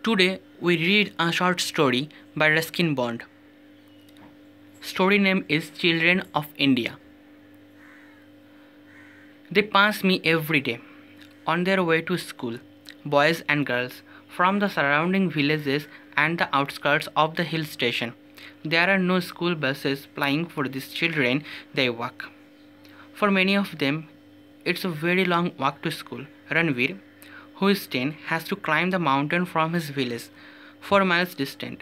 Today we read a short story by Ruskin Bond. Story name is Children of India. They pass me every day on their way to school, boys and girls from the surrounding villages and the outskirts of the hill station. There are no school buses plying for these children, they walk. For many of them, it's a very long walk to school. Ranveer, who is 10, has to climb the mountain from his village, 4 miles distant,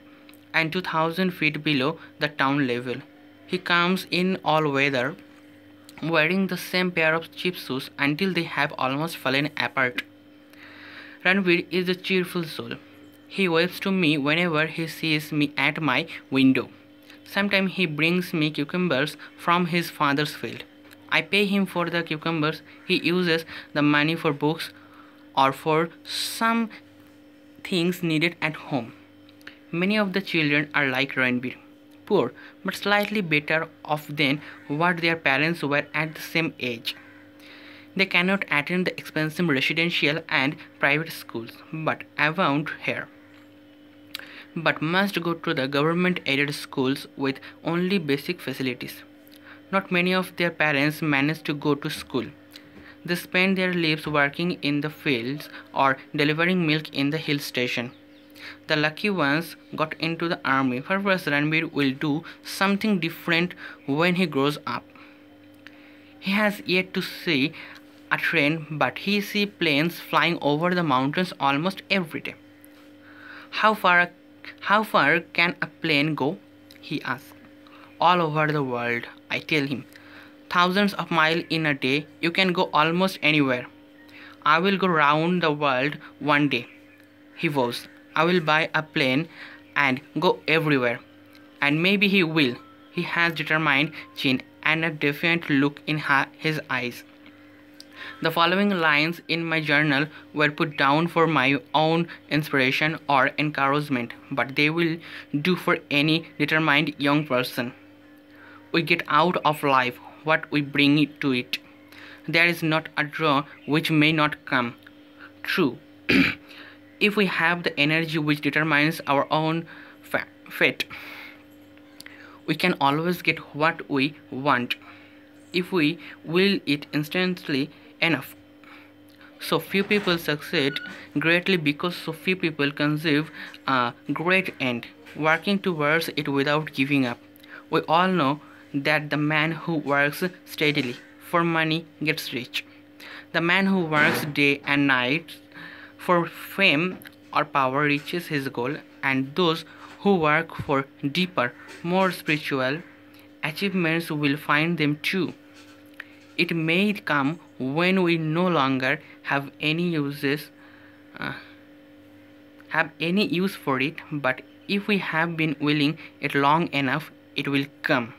and 2000 feet below the town level. He comes in all weather, wearing the same pair of cheap shoes until they have almost fallen apart. Ranveer is a cheerful soul. He waves to me whenever he sees me at my window. Sometimes he brings me cucumbers from his father's field. I pay him for the cucumbers. He uses the money for books or for some things needed at home. Many of the children are like Ranveer, poor but slightly better off than what their parents were at the same age. They cannot attend the expensive residential and private schools but must go to the government-aided schools with only basic facilities. Not many of their parents manage to go to school. They spend their lives working in the fields or delivering milk in the hill station. The lucky ones got into the army. Perhaps Ranveer will do something different when he grows up. He has yet to see a train, but he sees planes flying over the mountains almost every day. How far can a plane go? He asks. All over the world, I tell him. Thousands of miles in a day, you can go almost anywhere. I will go round the world one day, he vows. I will buy a plane and go everywhere. And maybe he will. He has determined chin and a defiant look in his eyes. The following lines in my journal were put down for my own inspiration or encouragement, but they will do for any determined young person. We get out of life what we bring to it. There is not a draw which may not come true. If we have the energy which determines our own fate, we can always get what we want if we will it instantly enough. So few people succeed greatly because so few people conceive a great end, working towards it without giving up. We all know that the man who works steadily for money gets rich. The man who works day and night for fame or power reaches his goal, and those who work for deeper, more spiritual achievements will find them too. It may come when we no longer have any use for it, but if we have been willing it long enough, it will come.